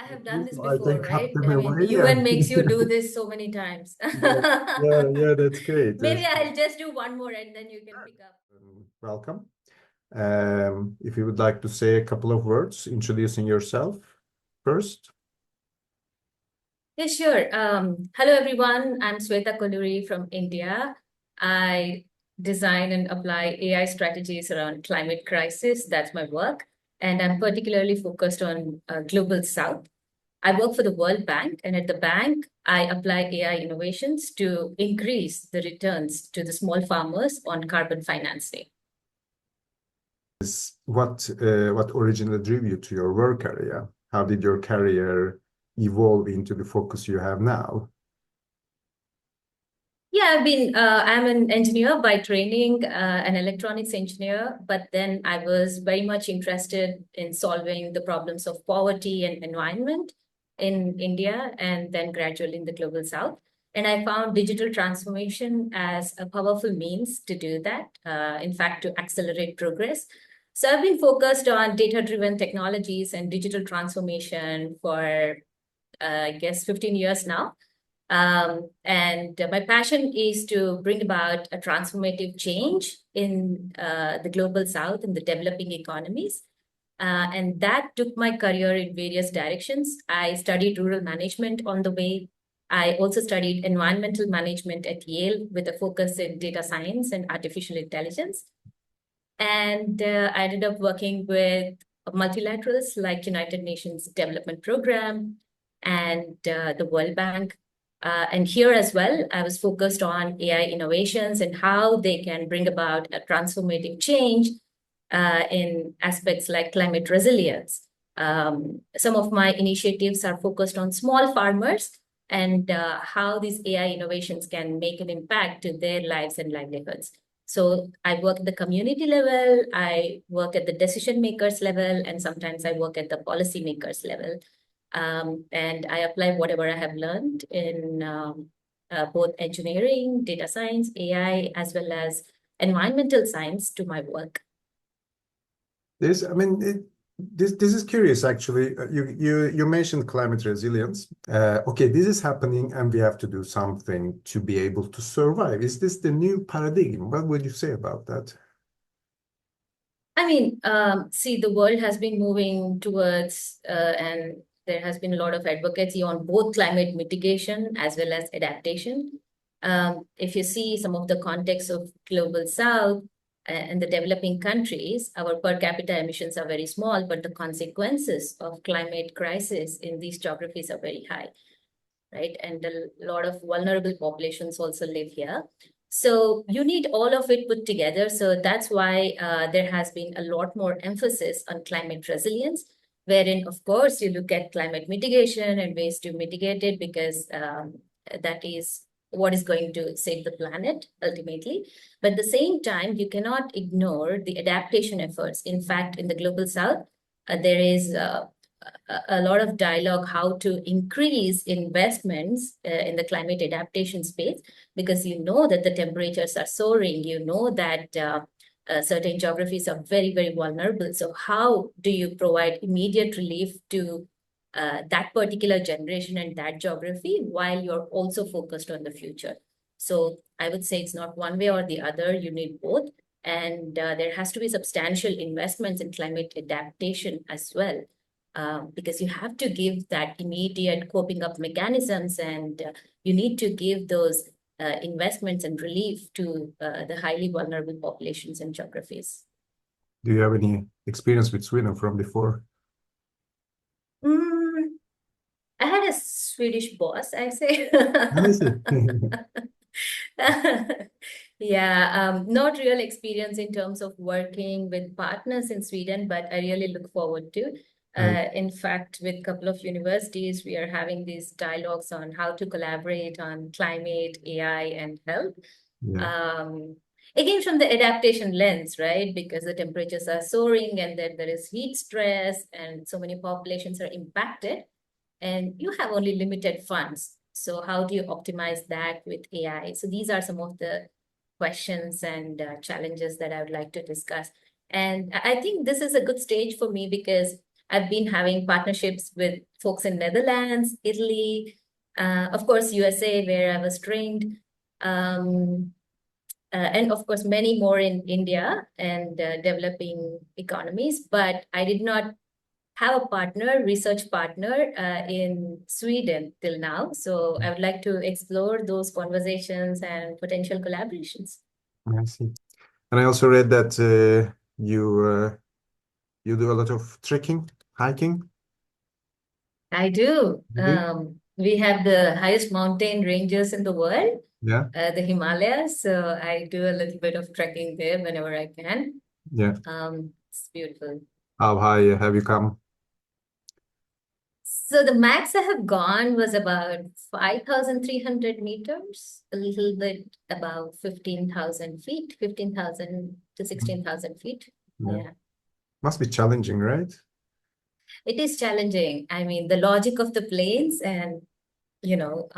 I have done this I can before, cut right? them I mean, away. Yeah. UN makes you do this so many times. Yeah, yeah, that's great. Maybe That's great. I'll just do one more and then you can pick up. Welcome. If you would like to say a couple of words introducing yourself first. Yeah, sure. Hello, everyone. I'm Swetha Kolluri from India. I design and apply AI strategies around climate crisis. That's my work. And I'm particularly focused on Global South. I work for the World Bank, and at the bank, I apply AI innovations to increase the returns to the small farmers on carbon financing. What originally drew you to your work area? How did your career evolve into the focus you have now? Yeah, I'm an engineer by training, an electronics engineer, but then I was very much interested in solving the problems of poverty and environment in India and then gradually in the global south. And I found digital transformation as a powerful means to do that, in fact, to accelerate progress. So I've been focused on data-driven technologies and digital transformation for, I guess, 15 years now. And my passion is to bring about a transformative change in the global south and the developing economies. And that took my career in various directions. I studied rural management on the way. I also studied environmental management at Yale with a focus in data science and artificial intelligence. And I ended up working with multilaterals like United Nations Development Program and the World Bank. And here as well, I was focused on AI innovations and how they can bring about a transformative change in aspects like climate resilience. Some of my initiatives are focused on small farmers and how these AI innovations can make an impact to their lives and livelihoods. So I work at the community level, I work at the decision makers level, and sometimes I work at the policy makers level. And I apply whatever I have learned in both engineering, data science, AI, as well as environmental science to my work. This is curious actually. You mentioned climate resilience. Okay, this is happening, and we have to do something to be able to survive. Is this the new paradigm? What would you say about that? I mean, see, the world has been moving towards, and there has been a lot of advocacy on both climate mitigation as well as adaptation. If you see some of the context of global south and the developing countries, our per capita emissions are very small, but the consequences of climate crisis in these geographies are very high, right? And a lot of vulnerable populations also live here. So you need all of it put together. So that's why there has been a lot more emphasis on climate resilience, wherein, of course, you look at climate mitigation and ways to mitigate it because that is what is going to save the planet ultimately. But at the same time, you cannot ignore the adaptation efforts. In fact, in the global south, there is a lot of dialogue how to increase investments in the climate adaptation space because you know that the temperatures are soaring, you know that certain geographies are very, very vulnerable. So how do you provide immediate relief to that particular generation and that geography while you're also focused on the future? So I would say it's not one way or the other, you need both. And there has to be substantial investments in climate adaptation as well because you have to give that immediate coping up mechanisms and you need to give those investments and relief to the highly vulnerable populations and geographies. Do you have any experience with Sweden from before? I had a Swedish boss, I say. I see. Yeah, not real experience in terms of working with partners in Sweden, but I really look forward to. In fact, with a couple of universities, we are having these dialogues on how to collaborate on climate, AI, and health. Yeah. Again, from the adaptation lens, right? Because the temperatures are soaring and then there is heat stress and so many populations are impacted and you have only limited funds. So how do you optimize that with AI? So these are some of the questions and challenges that I would like to discuss. And I think this is a good stage for me because I've been having partnerships with folks in Netherlands, Italy, of course, USA, where I was trained, and of course, many more in India and developing economies. But I did not have a partner, research partner in Sweden till now. So I would like to explore those conversations and potential collaborations. I see. And I also read that you do a lot of trekking, hiking. I do. You do? We have the highest mountain ranges in the world, Yeah, the Himalayas. So I do a little bit of trekking there whenever I can. yeah. It's beautiful. How high have you come? So the max I have gone was about 5,300 meters, a little bit about 15,000 feet, 15,000 to 16,000 feet. Yeah. Yeah, Must be challenging, right? it is challenging. I mean, the logic of the planes and, you know,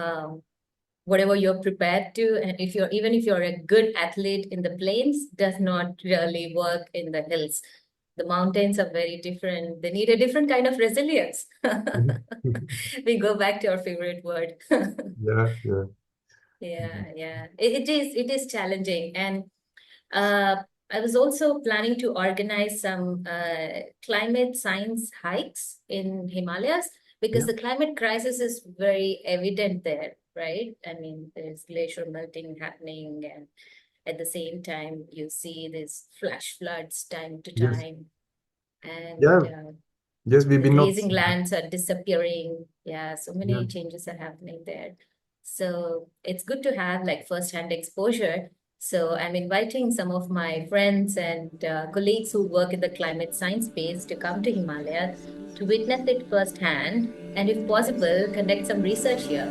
whatever you're prepared to, and even if you're a good athlete in the plains, does not really work in the hills. The mountains are very different. They need a different kind of resilience. Mhm. We go back to our favorite word. Yeah, yeah. Yeah, yeah. It is challenging. And uh, I was also planning to organize some climate science hikes in Himalayas because Yeah. the climate crisis is very evident there, right? I mean, there's glacier melting happening, and at the same time, you see these flash floods time to Yes. time, and Yeah. Yes, we've the been not. grazing lands are disappearing. Yeah, so Yeah. many changes are happening there. So it's good to have like first-hand exposure. So I'm inviting some of my friends and colleagues who work in the climate science space to come to Himalaya to witness it firsthand and, if possible, conduct some research here.